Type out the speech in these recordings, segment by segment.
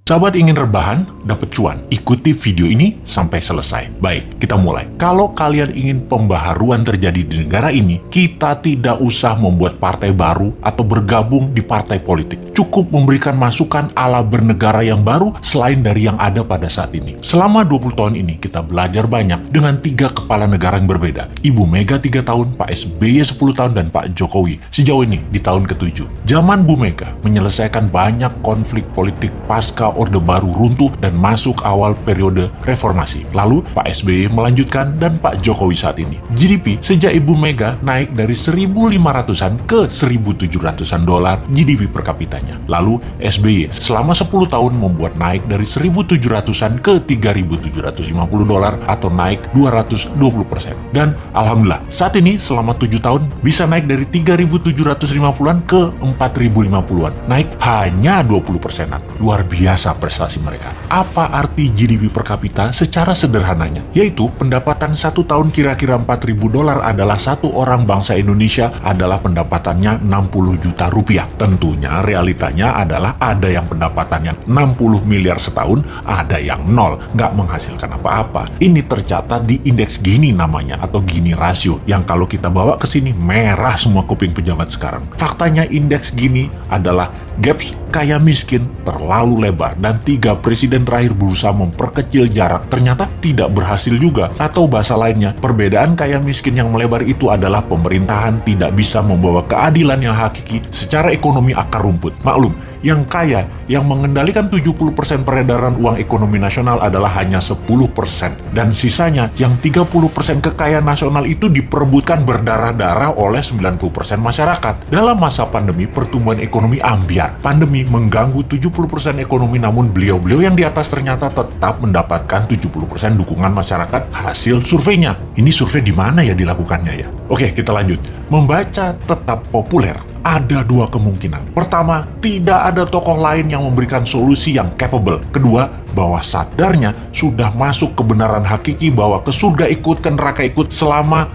Sahabat ingin rebahan, dapat cuan? Ikuti video ini sampai selesai. Baik, kita mulai. Kalau kalian ingin pembaharuan terjadi di negara ini, kita tidak usah membuat partai baru atau bergabung di partai politik. Cukup memberikan masukan ala bernegara yang baru selain dari yang ada pada saat ini. Selama 20 tahun ini, kita belajar banyak dengan 3 kepala negara yang berbeda. Ibu Mega 3 tahun, Pak SBY 10 tahun, dan Pak Jokowi sejauh ini di tahun ke-7. Zaman Bu Mega menyelesaikan banyak konflik politik pasca Orde Baru runtuh dan masuk awal periode reformasi. Lalu Pak SBY melanjutkan dan Pak Jokowi saat ini. GDP sejak Ibu Mega naik dari 1.500-an ke 1.700-an dolar GDP per kapitanya. Lalu SBY selama 10 tahun membuat naik dari 1.700-an ke 3.750 dolar atau naik 220%. Dan alhamdulillah saat ini selama 7 tahun bisa naik dari 3.750-an ke 4.050-an. Naik hanya 20%-an. Luar biasa prestasi mereka. Apa arti GDP per kapita secara sederhananya? Yaitu pendapatan 1 tahun kira-kira 4.000 dolar adalah satu orang bangsa Indonesia adalah pendapatannya 60 juta rupiah. Tentunya realitanya adalah ada yang pendapatannya 60 miliar setahun, ada yang nol, nggak menghasilkan apa-apa. Ini tercatat di indeks Gini namanya, atau Gini rasio, yang kalau kita bawa ke sini merah semua kuping pejabat sekarang. Faktanya indeks Gini adalah gaps kaya miskin terlalu lebar dan 3 presiden terakhir berusaha memperkecil jarak, ternyata tidak berhasil juga. Atau bahasa lainnya, perbedaan kaya miskin yang melebar itu adalah pemerintahan tidak bisa membawa keadilan yang hakiki secara ekonomi akar rumput. Maklum, yang kaya, yang mengendalikan 70% peredaran uang ekonomi nasional adalah hanya 10%. Dan sisanya, yang 30% kekayaan nasional itu diperebutkan berdarah-darah oleh 90% masyarakat. Dalam masa pandemi, pertumbuhan ekonomi ambyar. Pandemi mengganggu 70% ekonomi, namun beliau-beliau yang di atas ternyata tetap mendapatkan 70% dukungan masyarakat hasil surveinya. Ini survei di mana ya dilakukannya ya? Oke, kita lanjut. Membaca tetap populer. Ada 2 kemungkinan. Pertama, tidak ada tokoh lain yang memberikan solusi yang capable. Kedua, bahwa sadarnya sudah masuk kebenaran hakiki bahwa ke surga ikut, ke neraka ikut selama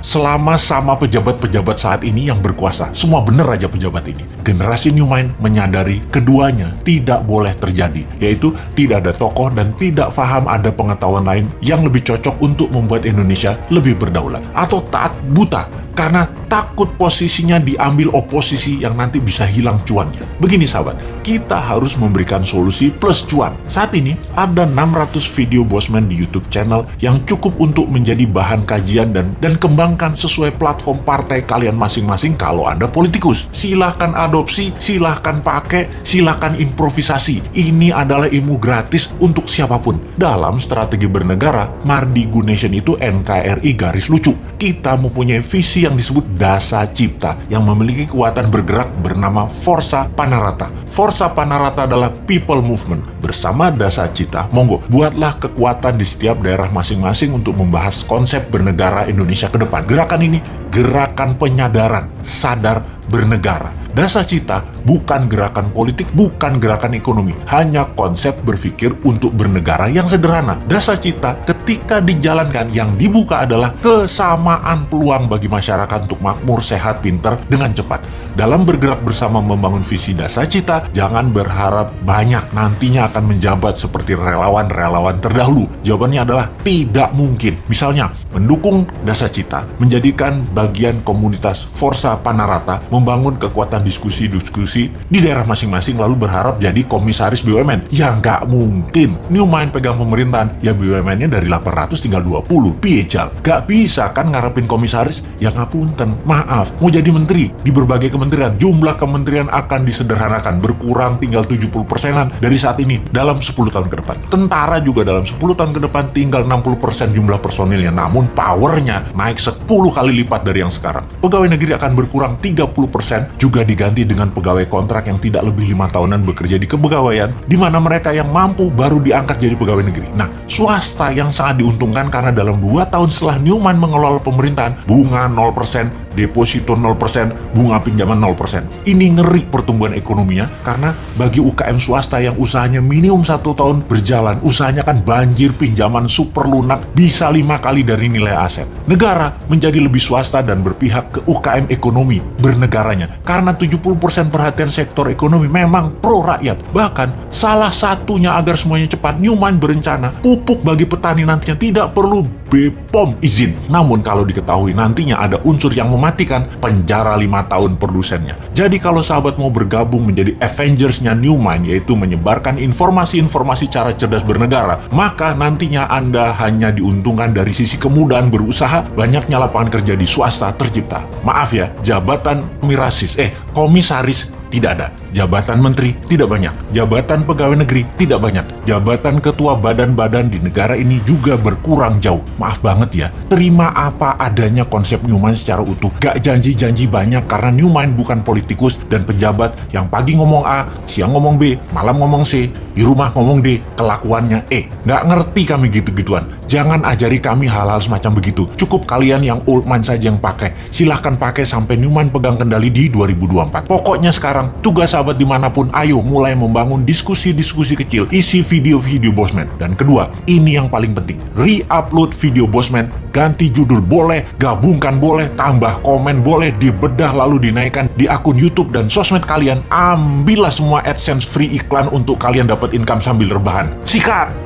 sama pejabat-pejabat saat ini yang berkuasa. Semua bener aja pejabat ini. Generasi New Mind menyadari keduanya tidak boleh terjadi, yaitu tidak ada tokoh dan tidak paham ada pengetahuan lain yang lebih cocok untuk membuat Indonesia lebih berdaulat. Atau taat buta karena takut posisinya diambil oposisi yang nanti bisa hilang cuannya. Begini sahabat, kita harus memberikan solusi plus cuan. Saat ini ada 600 video Bosman di YouTube channel yang cukup untuk menjadi bahan kajian dan kembangkan sesuai platform partai kalian masing-masing kalau Anda politikus. Silahkan adopsi, silahkan pakai, silahkan improvisasi. Ini adalah ilmu gratis untuk siapapun. Dalam strategi bernegara, Mardi Gunation itu NKRI garis lucu. Kita mempunyai visi yang disebut Dasa Cipta yang memiliki kekuatan bergerak bernama Forza Panarata. Forza Panarata adalah people movement. Bersama Dasa Cipta, monggo buatlah kekuatan di setiap daerah masing-masing untuk membahas konsep bernegara Indonesia ke depan. Gerakan ini gerakan penyadaran, sadar bernegara. Dasa Cipta bukan gerakan politik, bukan gerakan ekonomi, hanya konsep berpikir untuk bernegara yang sederhana. Dasa Cipta ketika dijalankan yang dibuka adalah kesamaan peluang bagi masyarakat untuk makmur, sehat, pintar dengan cepat. Dalam bergerak bersama membangun visi Dasa Cipta, jangan berharap banyak nantinya akan menjabat seperti relawan-relawan terdahulu. Jawabannya adalah tidak mungkin. Misalnya, mendukung Dasa Cipta, menjadikan bagian komunitas Forza Panarata, membangun kekuatan diskusi-diskusi di daerah masing-masing lalu berharap jadi komisaris BUMN. Ya nggak mungkin. New Mind pegang pemerintahan, ya BUMN-nya dari 800 tinggal 20. Piejal. Nggak bisa kan ngarepin komisaris? Ya ngapunten, maaf. Mau jadi menteri di berbagai kementerian, jumlah kementerian akan disederhanakan, berkurang tinggal 70%-an dari saat ini dalam 10 tahun ke depan. Tentara juga dalam 10 tahun ke depan tinggal 60% jumlah personilnya, namun powernya naik 10 kali lipat dari yang sekarang. Pegawai negeri akan berkurang 30%, juga diganti dengan pegawai kontrak yang tidak lebih 5 tahunan bekerja di kepegawaian, di mana mereka yang mampu baru diangkat jadi pegawai negeri. Nah, swasta yang sangat diuntungkan karena dalam 2 tahun setelah Newman mengelola pemerintahan, bunga 0%, deposito 0%, bunga pinjaman 0%. Ini ngeri pertumbuhan ekonominya, karena bagi UKM swasta yang usahanya minimum 1 tahun berjalan, usahanya kan banjir pinjaman super lunak, bisa 5 kali dari nilai aset. Negara menjadi lebih swasta dan berpihak ke UKM ekonomi bernegaranya, karena 70% perhatian sektor ekonomi memang pro rakyat. Bahkan salah satunya agar semuanya cepat, Newmont berencana pupuk bagi petani nantinya tidak perlu BPOM izin. Namun kalau diketahui nantinya ada unsur yang mematikan, penjara 5 tahun produsennya. Jadi kalau sahabat mau bergabung menjadi Avengers-nya Newmont, yaitu menyebarkan informasi-informasi cara cerdas bernegara, maka nantinya Anda hanya diuntungkan dari sisi kemudahan berusaha, banyaknya lapangan kerja di swasta tercipta. Maaf ya, jabatan komisaris tidak ada. Jabatan menteri tidak banyak. Jabatan pegawai negeri tidak banyak. Jabatan ketua badan-badan di negara ini juga berkurang jauh. Maaf banget ya, terima apa adanya konsep Newmont secara utuh. Gak janji-janji banyak, karena Newmont bukan politikus dan pejabat yang pagi ngomong A, siang ngomong B, malam ngomong C, di rumah ngomong D, kelakuannya E. Gak ngerti kami gitu-gituan. Jangan ajari kami hal-hal semacam begitu. Cukup kalian yang old man saja yang pakai. Silahkan pakai sampai Newmont pegang kendali di 2024. Pokoknya sekarang, tugas sahabat dimanapun, ayo mulai membangun diskusi-diskusi kecil, isi video-video Bosman. Dan kedua, ini yang paling penting, re-upload video Bosman, ganti judul boleh, gabungkan boleh, tambah komen boleh, dibedah lalu dinaikkan di akun YouTube dan sosmed kalian. Ambillah semua AdSense free iklan untuk kalian dapat income sambil rebahan. Sikat!